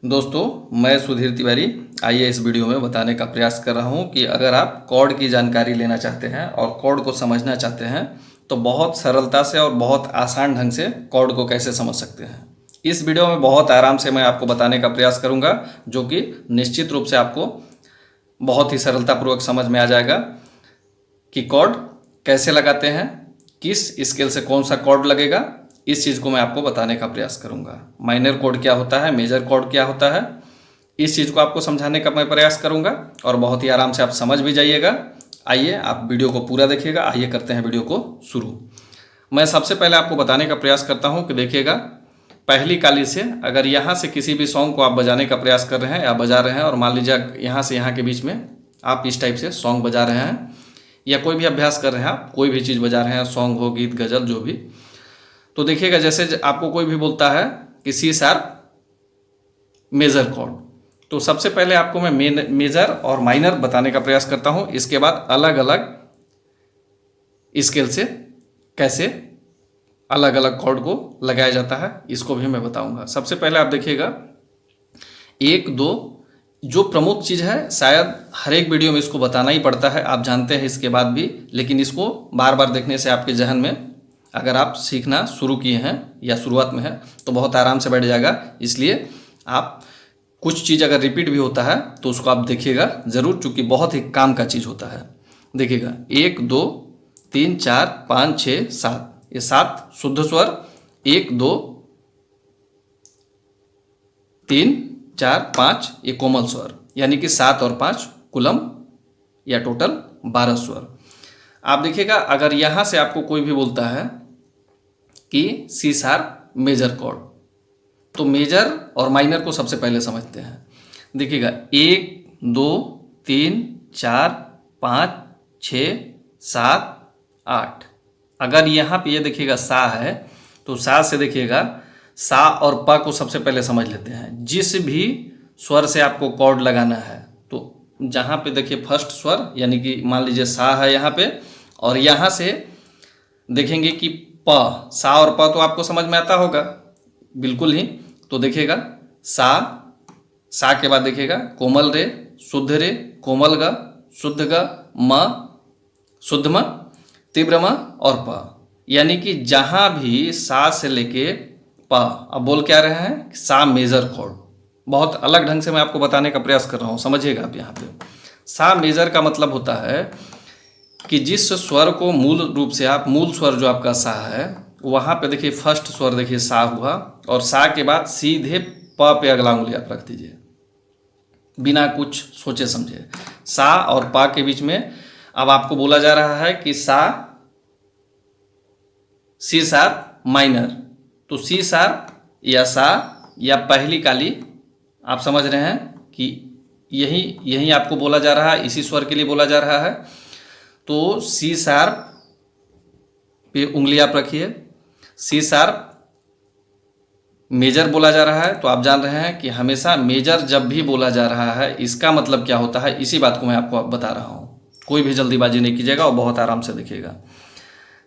दोस्तों, मैं सुधीर तिवारी आइए इस वीडियो में बताने का प्रयास कर रहा हूं कि अगर आप कॉर्ड की जानकारी लेना चाहते हैं और कॉर्ड को समझना चाहते हैं तो बहुत सरलता से और बहुत आसान ढंग से कॉर्ड को कैसे समझ सकते हैं। इस वीडियो में बहुत आराम से मैं आपको बताने का प्रयास करूंगा, जो कि निश्चित रूप से आपको बहुत ही सरलतापूर्वक समझ में आ जाएगा कि कॉर्ड कैसे लगाते हैं, किस स्केल से कौन सा कॉर्ड लगेगा। इस चीज़ को मैं आपको बताने का प्रयास करूंगा। माइनर कॉर्ड क्या होता है, मेजर कॉर्ड क्या होता है, इस चीज़ को आपको समझाने का मैं प्रयास करूंगा और बहुत ही आराम से आप समझ भी जाइएगा। आइए आप वीडियो को पूरा देखिएगा। आइए करते हैं वीडियो को शुरू। मैं सबसे पहले आपको बताने का प्रयास करता हूँ कि देखिएगा, पहली काली से अगर यहाँ से किसी भी सॉन्ग को आप बजाने का प्रयास कर रहे हैं या बजा रहे हैं और मान लीजिए यहाँ से यहाँ के बीच में आप इस टाइप से सॉन्ग बजा रहे हैं या कोई भी अभ्यास कर रहे हैं, आप कोई भी चीज़ बजा रहे हैं, सॉन्ग हो, गीत, गज़ल, जो भी, तो देखिएगा जैसे आपको कोई भी बोलता है कि सी शार्प मेजर कॉर्ड, तो सबसे पहले आपको मैं मेजर और माइनर बताने का प्रयास करता हूं। इसके बाद अलग अलग स्केल से कैसे अलग अलग कॉर्ड को लगाया जाता है इसको भी मैं बताऊंगा। सबसे पहले आप देखिएगा, एक दो जो प्रमुख चीज़ है, शायद हर एक वीडियो में इसको बताना ही पड़ता है, आप जानते हैं इसके बाद भी, लेकिन इसको बार बार देखने से आपके जहन में, अगर आप सीखना शुरू किए हैं या शुरुआत में है तो बहुत आराम से बैठ जाएगा। इसलिए आप कुछ चीज़ अगर रिपीट भी होता है तो उसको आप देखिएगा ज़रूर, चूँकि बहुत ही काम का चीज़ होता है। देखिएगा, 1 2 3 4 5 6 7, ये 7 शुद्ध स्वर, 1 2 3 4 5 ये कोमल स्वर, यानी कि 7 और 5 कुलम या टोटल 12 स्वर। आप देखिएगा, अगर यहाँ से आपको कोई भी बोलता है कि सी शार्प मेजर कॉर्ड, तो मेजर और माइनर को सबसे पहले समझते हैं। देखिएगा, 1 2 3 4 5 6 7 8, अगर यहाँ पे ये देखिएगा सा है तो सा से देखिएगा, सा और प को सबसे पहले समझ लेते हैं। जिस भी स्वर से आपको कॉर्ड लगाना है, तो जहाँ पे देखिए फर्स्ट स्वर, यानी कि मान लीजिए सा है यहाँ पे, और यहाँ से देखेंगे कि प, सा और प तो आपको समझ में आता होगा बिल्कुल ही। तो देखिएगा, सा के बाद देखिएगा कोमल रे, शुद्ध रे, कोमल ग, शुद्ध ग, म, शुद्ध म, तीव्र म और प, यानी कि जहाँ भी सा से लेके प, अब बोल क्या रहे हैं, सा मेजर कॉर्ड। बहुत अलग ढंग से मैं आपको बताने का प्रयास कर रहा हूँ, समझिएगा आप। यहाँ पे सा मेजर का मतलब होता है कि जिस स्वर को मूल रूप से आप, मूल स्वर जो आपका सा है, वहाँ पे देखिए फर्स्ट स्वर देखिए सा हुआ, और सा के बाद सीधे प पे अगला उंगली आप रख दीजिए बिना कुछ सोचे समझे। सा और प के बीच में अब आपको बोला जा रहा है कि सी शार्प माइनर, तो सी शार्प या सा या पहली काली, आप समझ रहे हैं कि यही आपको बोला जा रहा है, इसी स्वर के लिए बोला जा रहा है। तो सी शार्प पे उंगली आप रखिए, सी शार्प मेजर बोला जा रहा है, तो आप जान रहे हैं कि हमेशा मेजर जब भी बोला जा रहा है इसका मतलब क्या होता है, इसी बात को मैं आपको बता रहा हूँ। कोई भी जल्दीबाजी नहीं कीजिएगा और बहुत आराम से देखिएगा।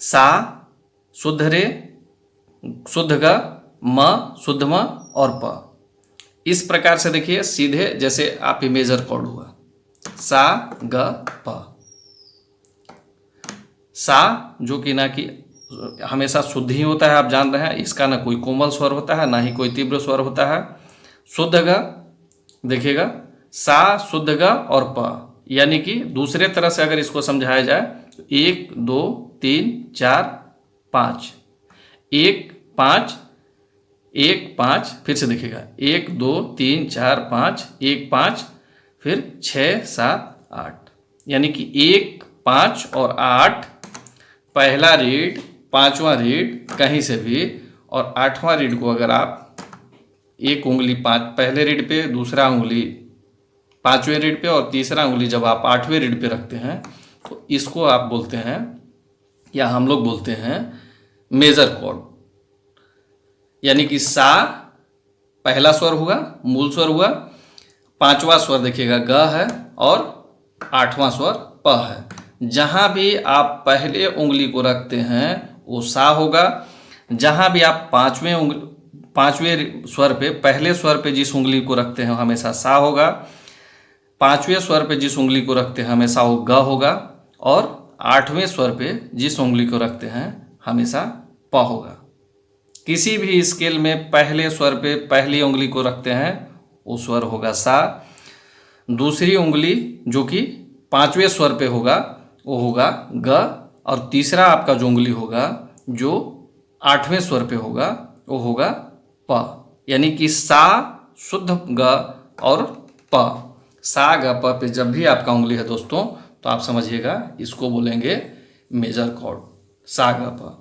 सा शुद्ध रे, शुद्ध ग, म शुद्ध म और प, इस प्रकार से देखिए सीधे जैसे आप ही मेजर कॉर्ड हुआ, सा ग प। सा जो कि ना कि हमेशा शुद्ध ही होता है, आप जान रहे हैं, इसका ना कोई कोमल स्वर होता है ना ही कोई तीव्र स्वर होता है। शुद्ध ग, देखिएगा सा शुद्ध ग और प, यानी कि दूसरे तरह से अगर इसको समझाया जाए तो 1 2 3 4 5, 1 5 1 5, फिर से देखिएगा 1 2 3 4 5 1 5, फिर 6 7 8, यानी कि 1 5 और 8, पहला रीड, पांचवा रीड कहीं से भी, और आठवां रीड को अगर आप एक उंगली पहले रीड पे, दूसरा उंगली पांचवें रीड पे और तीसरा उंगली जब आप आठवें रीड पे रखते हैं, तो इसको आप बोलते हैं, या हम लोग बोलते हैं, मेजर कॉर्ड। यानी कि सा पहला स्वर हुआ, मूल स्वर हुआ, पांचवा स्वर देखिएगा ग है और आठवां स्वर प है। जहाँ भी आप पहले उंगली को रखते हैं वो सा होगा, जहाँ भी आप 5वें स्वर पे, पहले स्वर पे जिस उंगली को रखते हैं हमेशा सा होगा, 5वें स्वर पे जिस उंगली को रखते हैं हमेशा वो ग होगा, और 8वें स्वर पे जिस उंगली को रखते हैं हमेशा प होगा। किसी भी स्केल में पहले स्वर पे पहली उंगली को रखते हैं वो स्वर होगा सा, दूसरी उंगली जो कि 5वें स्वर पे होगा वो होगा ग, और तीसरा आपका जो उंगली होगा जो 8वें स्वर पे होगा वो होगा प। यानी कि सा, शुद्ध ग और प। सा ग प पे जब भी आपका उंगली है दोस्तों तो आप समझिएगा इसको बोलेंगे मेजर कॉर्ड, सा ग प।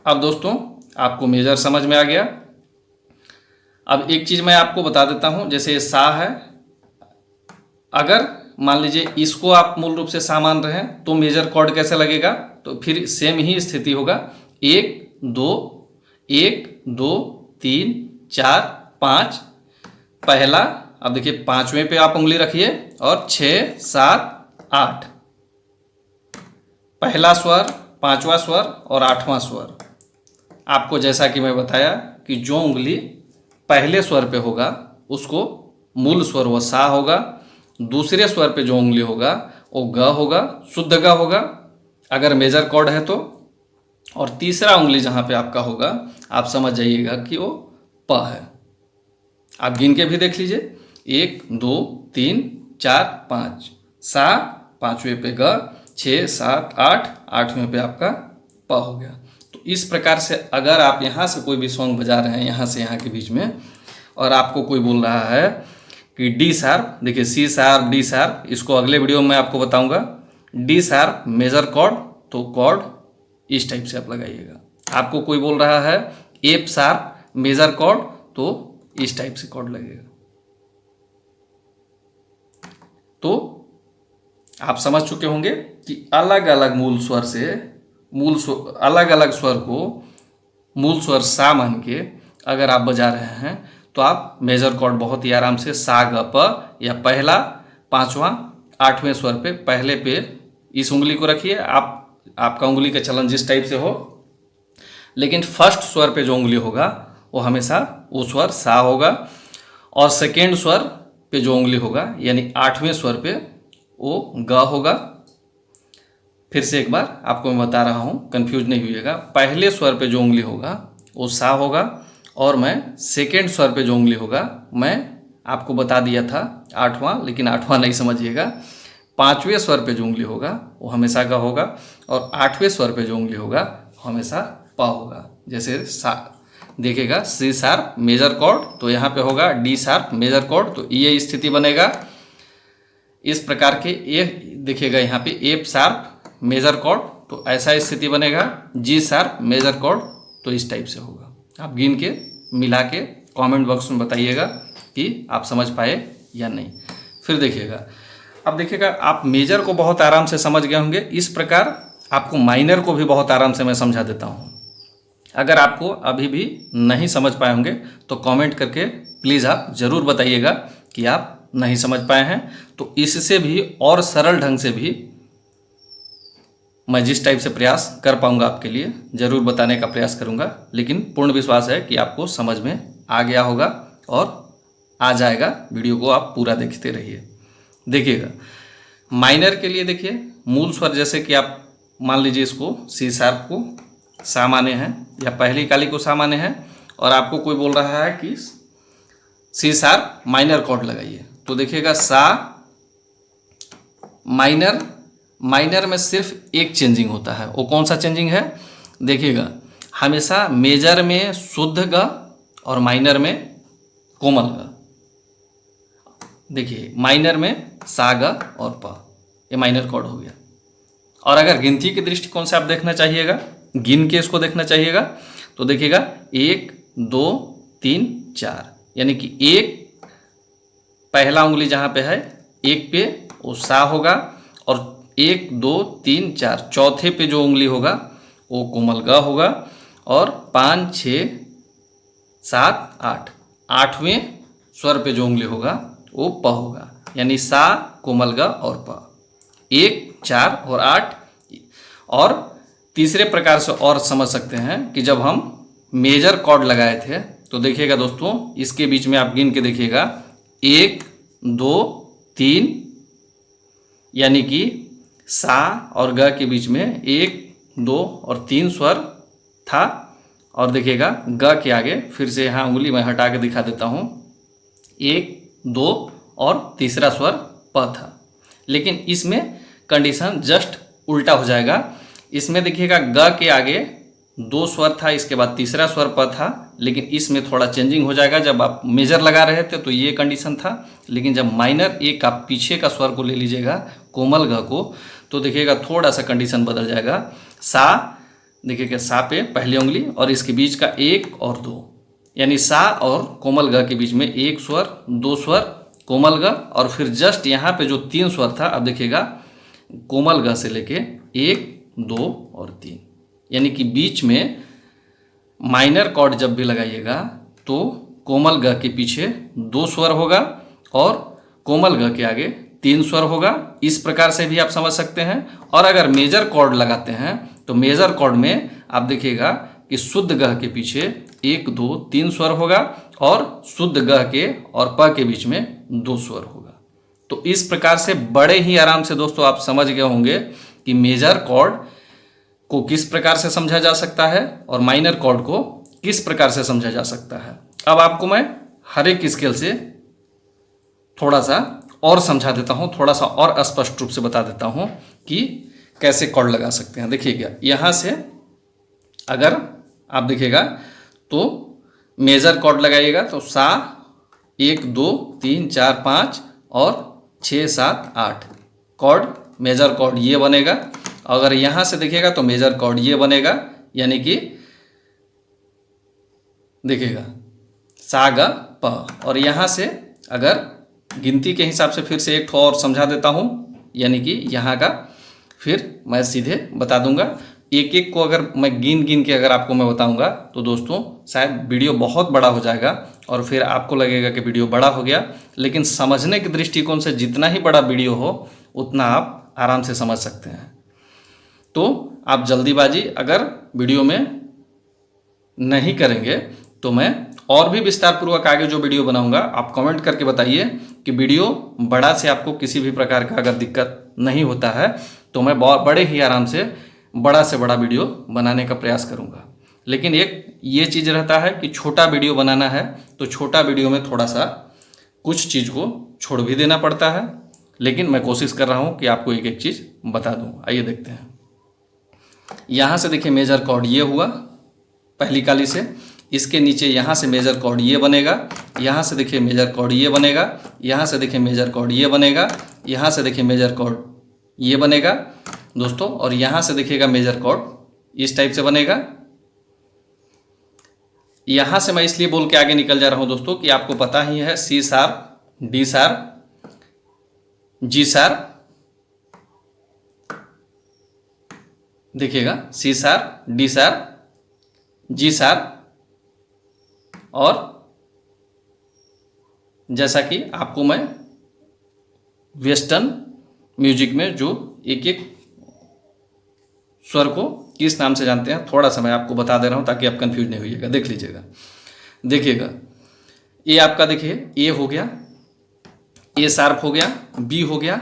अब दोस्तों आपको मेजर समझ में आ गया। अब एक चीज़ मैं आपको बता देता हूँ, जैसे सा है, अगर मान लीजिए इसको आप मूल रूप से सा मान रहे हैं तो मेजर कॉर्ड कैसे लगेगा, तो फिर सेम ही स्थिति होगा, 1 2 1 2 3 4 5, पहला, अब देखिए 5वें पे आप उंगली रखिए, और 6 7 8, पहला स्वर, 5वां स्वर और 8वां स्वर। आपको जैसा कि मैं बताया कि जो उंगली पहले स्वर पे होगा उसको मूल स्वर वो सा होगा, दूसरे स्वर पे जो उंगली होगा वो ग होगा, शुद्ध ग होगा अगर मेजर कॉर्ड है तो, और तीसरा उंगली जहाँ पे आपका होगा आप समझ जाइएगा कि वो प है। आप गिन के भी देख लीजिए, 1 2 3 4 5, सा, 5वें पे ग, 6 7 8, 8वें पे आपका प हो गया। तो इस प्रकार से अगर आप यहाँ से कोई भी सॉन्ग बजा रहे हैं, यहाँ से यहाँ के बीच में, और आपको कोई बोल रहा है कि डी शार्प, देखिए सी शार्प डी शार्प, इसको अगले वीडियो में मैं आपको बताऊंगा। डी शार्प मेजर कॉर्ड, तो कॉर्ड इस टाइप से आप लगाइएगा। आपको कोई बोल रहा है एफ शार्प मेजर कॉर्ड, तो इस टाइप से कॉर्ड लगेगा। तो आप समझ चुके होंगे कि अलग अलग मूल स्वर से अलग अलग स्वर को मूल स्वर सा मान के अगर आप बजा रहे हैं तो आप मेजर कॉर्ड बहुत ही आराम से सा ग प, या पहला 5वां 8वें स्वर पे पहले पे इस उंगली को रखिए, आपका उंगली का चलन जिस टाइप से हो, लेकिन फर्स्ट स्वर पे जो उंगली होगा वो हमेशा वो स्वर सा होगा, और सेकेंड स्वर पे जो उंगली होगा यानी 8वें स्वर पे वो ग होगा। फिर से एक बार आपको मैं बता रहा हूँ, कंफ्यूज नहीं होइएगा। पहले स्वर पे जो उंगली होगा वो सा होगा, और मैं सेकेंड स्वर पे जो उंगली होगा, मैं आपको बता दिया था 8वां, लेकिन 8वां नहीं समझिएगा। 5वें स्वर पे जो उंगली होगा वो हमेशा ग होगा, और 8वें स्वर पे जो उंगली होगा हमेशा प होगा। जैसे सा देखिएगा, सी शार्प मेजर कॉर्ड, तो यहाँ पे होगा डी शार्प मेजर कॉर्ड, तो ये स्थिति बनेगा इस प्रकार के। ये देखिएगा यहाँ पे एफ शार्प मेजर कॉर्ड, तो ऐसा स्थिति बनेगा। जी शार्प मेजर कॉर्ड, तो इस टाइप से होगा। आप गिन के मिला के कमेंट बॉक्स में बताइएगा कि आप समझ पाए या नहीं। फिर देखिएगा, अब देखिएगा आप मेजर को बहुत आराम से समझ गए होंगे, इस प्रकार आपको माइनर को भी बहुत आराम से मैं समझा देता हूँ। अगर आपको अभी भी नहीं समझ पाए होंगे तो कमेंट करके प्लीज़ आप ज़रूर बताइएगा कि आप नहीं समझ पाए हैं, तो इससे भी और सरल ढंग से भी मैं जिस टाइप से प्रयास कर पाऊंगा आपके लिए ज़रूर बताने का प्रयास करूंगा। लेकिन पूर्ण विश्वास है कि आपको समझ में आ गया होगा और आ जाएगा। वीडियो को आप पूरा देखते रहिए। देखिएगा, माइनर के लिए देखिए, मूल स्वर जैसे कि आप मान लीजिए इसको सी शार्प को सा माने हैं, या पहली काली को सा माने हैं, और आपको कोई बोल रहा है कि सी शार्प माइनर कॉर्ड लगाइए, तो देखिएगा सा माइनर, माइनर में सिर्फ एक चेंजिंग होता है। वो कौन सा चेंजिंग है? देखिएगा, हमेशा मेजर में शुद्ध ग और माइनर में कोमल ग। देखिए, माइनर में सा ग और प, ये माइनर कॉर्ड हो गया। और अगर गिनती के दृष्टिकोण से आप देखना चाहिएगा, गिन के इसको देखना चाहिएगा, तो देखिएगा 1 2 3 4, यानी कि एक पहला उंगली जहाँ पे है एक पे वो सा होगा, और 1 2 3 4 चौथे पे जो उंगली होगा वो कोमल ग होगा, और 5 6 7 8 आठवें स्वर पे जो उंगली होगा वो प होगा, यानी सा कोमल ग और प। 1 4 और 8। और तीसरे प्रकार से और समझ सकते हैं कि जब हम मेजर कॉर्ड लगाए थे तो देखिएगा दोस्तों, इसके बीच में आप गिन के देखिएगा 1 2 3, यानी कि सा और ग के बीच में 1 2 और 3 स्वर था। और देखिएगा ग के आगे फिर से यहाँ उंगली मैं हटा के दिखा देता हूँ, 1 2 और तीसरा स्वर प था। लेकिन इसमें कंडीशन जस्ट उल्टा हो जाएगा। इसमें देखिएगा ग के आगे 2 स्वर था, इसके बाद तीसरा स्वर प था, लेकिन इसमें थोड़ा चेंजिंग हो जाएगा। जब आप मेजर लगा रहे थे तो ये कंडीशन था, लेकिन जब माइनर एक आप पीछे का स्वर को ले लीजिएगा, कोमल ग को, तो देखिएगा थोड़ा सा कंडीशन बदल जाएगा। सा, देखिएगा सा पे पहली उंगली और इसके बीच का 1 और 2, यानी सा और कोमल ग के बीच में 1 स्वर 2 स्वर कोमल ग, और फिर जस्ट यहाँ पे जो 3 स्वर था, अब देखिएगा कोमल ग से लेके 1 2 और 3, यानी कि बीच में माइनर कॉर्ड जब भी लगाइएगा तो कोमल ग के पीछे 2 स्वर होगा और कोमल ग के आगे 3 स्वर होगा। इस प्रकार से भी आप समझ सकते हैं। और अगर मेजर कॉर्ड लगाते हैं तो मेजर कॉर्ड में आप देखिएगा कि शुद्ध ग के पीछे 1 2 3 स्वर होगा और शुद्ध ग के और प के बीच में 2 स्वर होगा। तो इस प्रकार से बड़े ही आराम से दोस्तों आप समझ गए होंगे कि मेजर कॉर्ड को किस प्रकार से समझा जा सकता है और माइनर कॉर्ड को किस प्रकार से समझा जा सकता है। अब आपको मैं हर एक स्केल से थोड़ा सा और समझा देता हूँ, थोड़ा सा और स्पष्ट रूप से बता देता हूँ कि कैसे कॉर्ड लगा सकते हैं। देखिएगा यहाँ से अगर आप देखिएगा तो मेजर कॉर्ड लगाइएगा तो सा 1 2 3 4 5 और 6 7 8 कॉर्ड, मेजर कॉर्ड ये बनेगा। अगर यहाँ से देखिएगा तो मेजर कॉर्ड ये बनेगा, यानी कि देखिएगा सा ग प। और यहाँ से अगर गिनती के हिसाब से फिर से एक ठो और समझा देता हूँ, यानी कि यहाँ का फिर मैं सीधे बता दूंगा। एक एक को अगर मैं गिन के अगर आपको मैं बताऊंगा तो दोस्तों शायद वीडियो बहुत बड़ा हो जाएगा और फिर आपको लगेगा कि वीडियो बड़ा हो गया, लेकिन समझने के दृष्टिकोण से जितना ही बड़ा वीडियो हो उतना आप आराम से समझ सकते हैं। तो आप जल्दीबाजी अगर वीडियो में नहीं करेंगे तो मैं और भी विस्तार पूर्वक आगे जो वीडियो बनाऊंगा आप कमेंट करके बताइए कि वीडियो बड़ा से आपको किसी भी प्रकार का अगर दिक्कत नहीं होता है तो मैं बड़े ही आराम से बड़ा वीडियो बनाने का प्रयास करूंगा। लेकिन एक ये चीज़ रहता है कि छोटा वीडियो बनाना है तो छोटा वीडियो में थोड़ा सा कुछ चीज़ को छोड़ भी देना पड़ता है, लेकिन मैं कोशिश कर रहा हूँ कि आपको एक एक चीज़ बता दूँ। आइए देखते हैं। यहाँ से देखिए मेजर कॉर्ड ये हुआ पहली काली से, इसके नीचे यहाँ से मेजर कॉर्ड ये बनेगा, यहाँ से देखिए मेजर कॉर्ड ये बनेगा, यहाँ से देखिए मेजर कॉर्ड ये बनेगा, यहाँ से देखिए मेजर कॉर्ड ये बनेगा दोस्तों, और यहाँ से देखिएगा मेजर कॉर्ड इस टाइप से बनेगा। यहाँ से मैं इसलिए बोल के आगे निकल जा रहा हूँ दोस्तों कि आपको पता ही है C sharp, D sharp, G sharp, देखिएगा C sharp, D sharp, G sharp, और जैसा कि आपको मैं वेस्टर्न म्यूजिक में जो एक एक स्वर को किस नाम से जानते हैं थोड़ा सा मैं आपको बता दे रहा हूं ताकि आप कंफ्यूज नहीं होइएगा। देख लीजिएगा, देखिएगा ए आपका देखिए ए हो गया, ए शार्प हो गया, बी हो गया,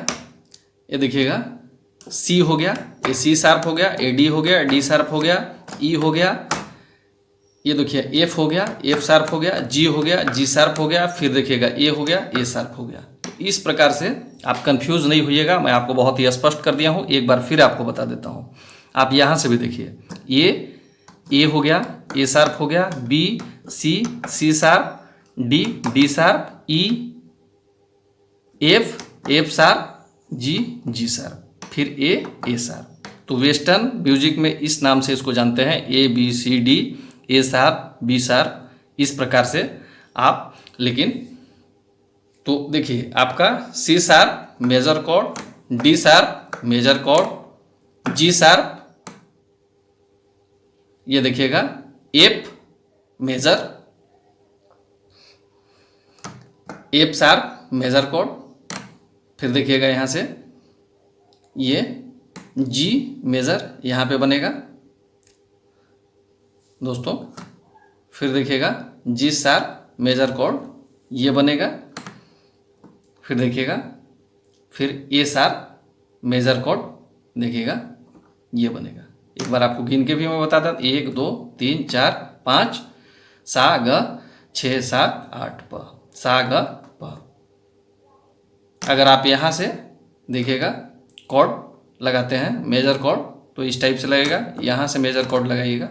ये देखिएगा सी हो गया, ए सी शार्प हो गया, ए डी हो गया, डी शार्प हो गया, ई हो गया, ये देखिए एफ हो गया, एफ शार्प हो गया, जी हो गया, जी शार्प हो गया, फिर देखिएगा ए हो गया, ए शार्प हो गया। इस प्रकार से आप कंफ्यूज नहीं होइएगा, मैं आपको बहुत ही स्पष्ट कर दिया हूँ। एक बार फिर आपको बता देता हूँ। आप यहाँ से भी देखिए ए हो गया, ए शार्प हो गया, B C, C sharp, D, D sharp, E, F, F sharp, G, G sharp, फिर ए शार्प। तो वेस्टर्न म्यूजिक में इस नाम से इसको जानते हैं, A B C D, A sharp, B sharp, इस प्रकार से आप। लेकिन तो देखिए आपका C sharp major chord, D sharp major chord, G sharp, ये देखिएगा F major, F sharp major chord, फिर देखिएगा यहाँ से ये जी मेजर यहाँ पे बनेगा दोस्तों, फिर देखिएगा जी शार्प मेजर कॉर्ड ये बनेगा, फिर देखिएगा फिर ए शार्प मेजर कॉर्ड देखिएगा ये बनेगा। एक बार आपको गिन के भी मैं बता देता, 1 2 3 4 5 सा ग 6 7 8 प, सा ग प। अगर आप यहाँ से देखिएगा कॉर्ड लगाते हैं मेजर कॉर्ड तो इस टाइप से लगेगा, यहाँ से मेजर कॉर्ड लगाइएगा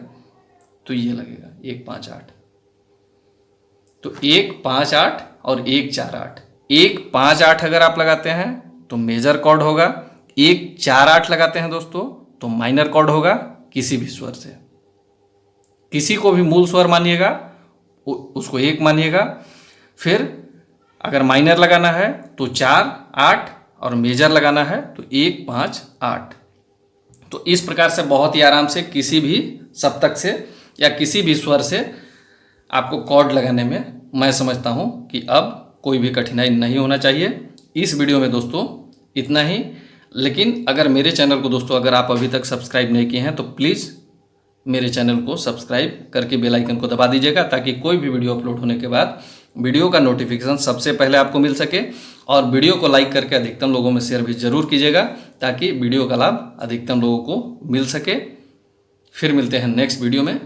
तो ये लगेगा 1 5 8। तो 1 5 8 और 1 4 8, 1 5 8 अगर आप लगाते हैं तो मेजर कॉर्ड होगा, 1 4 8 लगाते हैं दोस्तों तो माइनर कॉर्ड होगा किसी भी स्वर से। किसी को भी मूल स्वर मानिएगा उसको 1 मानिएगा। फिर अगर माइनर लगाना है तो 4 8 और मेजर लगाना है तो 1 5 8। तो इस प्रकार से बहुत ही आराम से किसी भी सप्तक से या किसी भी स्वर से आपको कॉर्ड लगाने में मैं समझता हूँ कि अब कोई भी कठिनाई नहीं होना चाहिए। इस वीडियो में दोस्तों इतना ही। लेकिन अगर मेरे चैनल को दोस्तों अगर आप अभी तक सब्सक्राइब नहीं किए हैं तो प्लीज़ मेरे चैनल को सब्सक्राइब करके बेल आइकन को दबा दीजिएगा ताकि कोई भी वीडियो अपलोड होने के बाद वीडियो का नोटिफिकेशन सबसे पहले आपको मिल सके। और वीडियो को लाइक करके अधिकतम लोगों में शेयर भी ज़रूर कीजिएगा ताकि वीडियो का लाभ अधिकतम लोगों को मिल सके। फिर मिलते हैं नेक्स्ट वीडियो में।